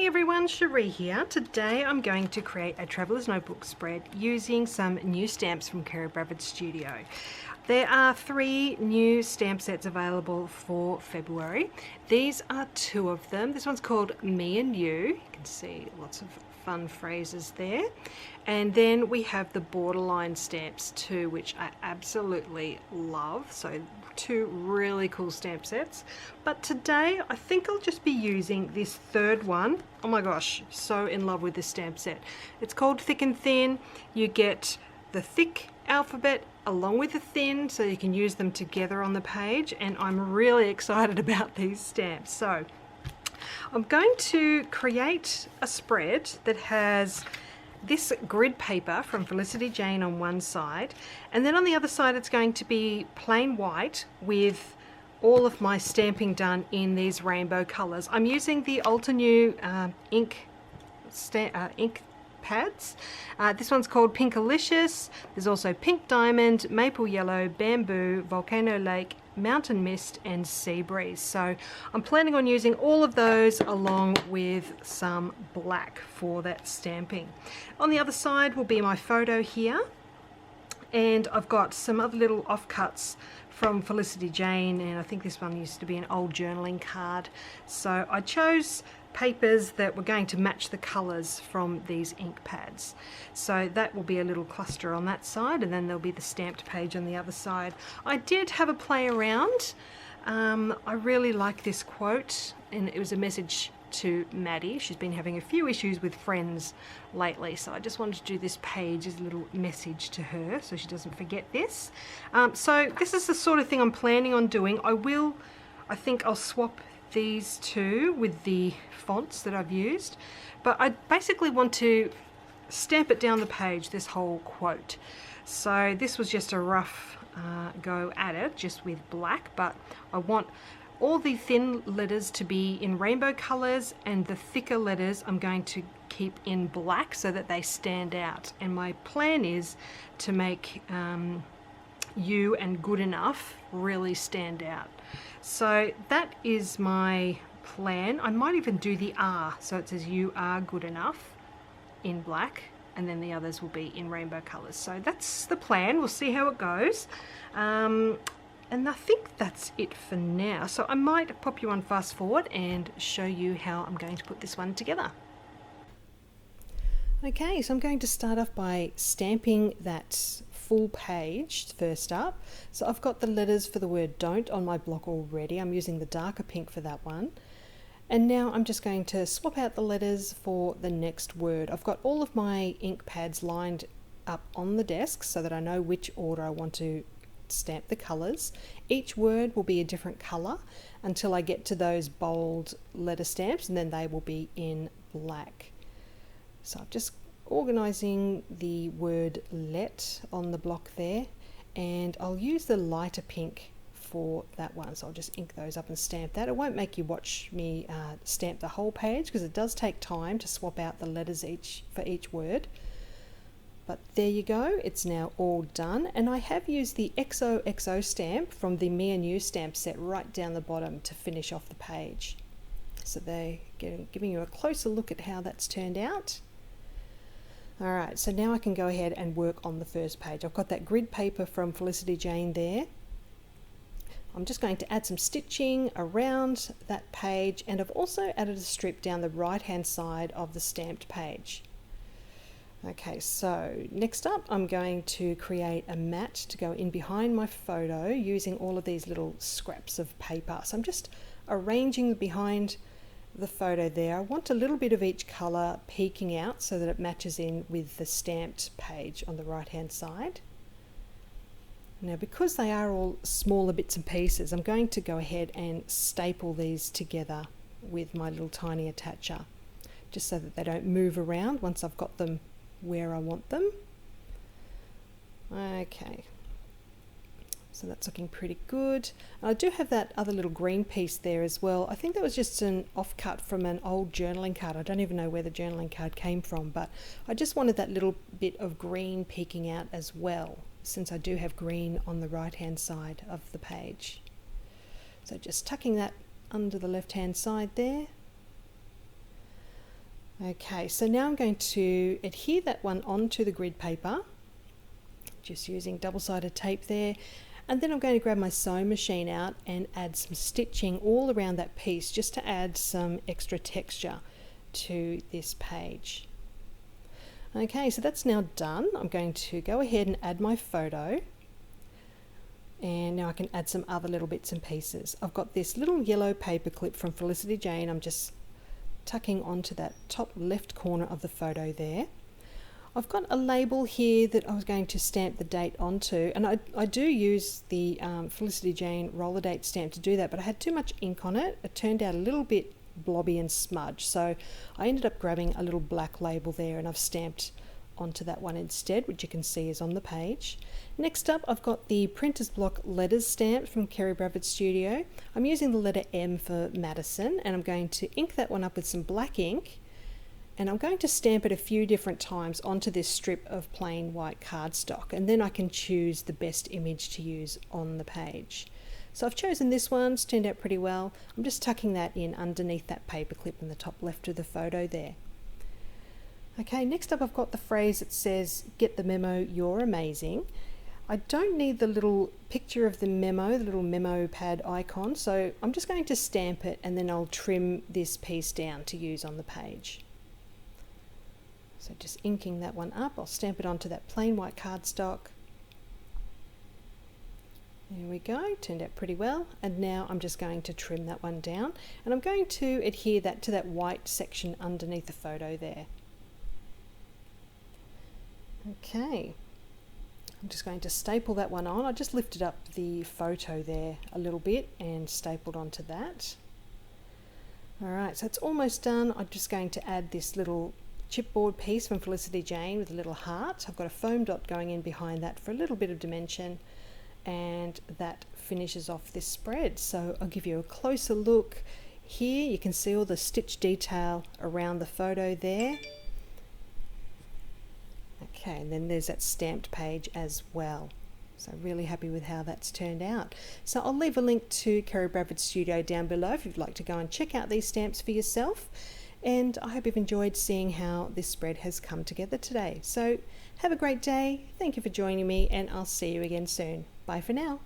Hey everyone, Sheree here. Today I'm going to create a traveller's notebook spread using some new stamps from Kerri Bradford Studio. There are 3 new stamp sets available for February. These are 2 of them. This one's called Me and You. You can see lots of fun phrases there. And then we have the borderline stamps too, which I absolutely love. So 2 really cool stamp sets. But today I think I'll just be using this 3rd one. Oh my gosh, so in love with this stamp set. It's called Thick and Thin. You get the thick alphabet along with the thin, so you can use them together on the page, and I'm really excited about these stamps. So I'm going to create a spread that has this grid paper from Felicity Jane on one side, and then on the other side it's going to be plain white with all of my stamping done in these rainbow colors. I'm using the Altenew ink pads. This one's called Pinkalicious. There's also Pink Diamond, Maple Yellow, Bamboo, Volcano Lake, Mountain Mist and Sea Breeze. So I'm planning on using all of those along with some black for that stamping. On the other side will be my photo here, and I've got some other little offcuts from Felicity Jane, and I think this one used to be an old journaling card. So I chose papers that were going to match the colours from these ink pads. So that will be a little cluster on that side, and then there'll be the stamped page on the other side. I did have a play around. I really like this quote, and it was a message to Maddie. She's been having a few issues with friends lately, so I just wanted to do this page as a little message to her so she doesn't forget this. So this is the sort of thing I'm planning on doing. I think I'll swap these 2 with the fonts that I've used, but I basically want to stamp it down the page, this whole quote. So this was just a rough go at it, just with black, but I want all the thin letters to be in rainbow colors, and the thicker letters I'm going to keep in black so that they stand out. And my plan is to make You and Good Enough really stand out. So that is my plan. I might even do the R, so it says You Are Good Enough in black, and then the others will be in rainbow colors. So that's the plan. We'll see how it goes. And I think that's it for now. So I might pop you on fast forward and show you how I'm going to put this one together. Okay, so I'm going to start off by stamping that full page first up. So I've got the letters for the word don't on my block already. I'm using the darker pink for that one. And now I'm just going to swap out the letters for the next word. I've got all of my ink pads lined up on the desk so that I know which order I want to stamp the colors. Each word will be a different color until I get to those bold letter stamps, and then they will be in black. So I'm just organizing the word let on the block there, and I'll use the lighter pink for that one. So I'll just ink those up and stamp that. It won't make you watch me stamp the whole page because it does take time to swap out the letters for each word. But there you go, it's now all done, and I have used the XOXO stamp from the Me and You stamp set right down the bottom to finish off the page. So they're giving you a closer look at how that's turned out. Alright, so now I can go ahead and work on the first page. I've got that grid paper from Felicity Jane there. I'm just going to add some stitching around that page, and I've also added a strip down the right hand side of the stamped page. Okay, so next up I'm going to create a mat to go in behind my photo using all of these little scraps of paper. So I'm just arranging behind the photo there. I want a little bit of each colour peeking out so that it matches in with the stamped page on the right hand side. Now because they are all smaller bits and pieces, I'm going to go ahead and staple these together with my little tiny attacher, just so that they don't move around once I've got them where I want them. Okay, so that's looking pretty good. And I do have that other little green piece there as well. I think that was just an offcut from an old journaling card. I don't even know where the journaling card came from, but I just wanted that little bit of green peeking out as well, since I do have green on the right hand side of the page. So just tucking that under the left hand side there. Okay, so now I'm going to adhere that one onto the grid paper, just using double-sided tape there, and then I'm going to grab my sewing machine out and add some stitching all around that piece just to add some extra texture to this page. Okay, so that's now done. I'm going to go ahead and add my photo, and now I can add some other little bits and pieces. I've got this little yellow paper clip from Felicity Jane. I'm just tucking onto that top left corner of the photo there. I've got a label here that I was going to stamp the date onto, and I do use the Felicity Jane roller date stamp to do that, but I had too much ink on it. It turned out a little bit blobby and smudged, so I ended up grabbing a little black label there, and I've stamped onto that one instead, which you can see is on the page. Next up, I've got the printer's block letters stamp from Kerri Bradford Studio. I'm using the letter M for Madison, and I'm going to ink that one up with some black ink, and I'm going to stamp it a few different times onto this strip of plain white cardstock, and then I can choose the best image to use on the page. So I've chosen this one. It's turned out pretty well. I'm just tucking that in underneath that paper clip in the top left of the photo there. Okay, next up I've got the phrase that says, "Get the memo, you're amazing." I don't need the little picture of the memo, the little memo pad icon, so I'm just going to stamp it and then I'll trim this piece down to use on the page. So just inking that one up, I'll stamp it onto that plain white cardstock. There we go, turned out pretty well, and now I'm just going to trim that one down, and I'm going to adhere that to that white section underneath the photo there. Okay, I'm just going to staple that one on. I just lifted up the photo there a little bit and stapled onto that. Alright, so it's almost done. I'm just going to add this little chipboard piece from Felicity Jane with a little heart. I've got a foam dot going in behind that for a little bit of dimension, and that finishes off this spread. So I'll give you a closer look here. You can see all the stitch detail around the photo there. Okay, and then there's that stamped page as well. So really happy with how that's turned out. So I'll leave a link to Kerri Bradford Studio down below if you'd like to go and check out these stamps for yourself. And I hope you've enjoyed seeing how this spread has come together today. So have a great day. Thank you for joining me, and I'll see you again soon. Bye for now.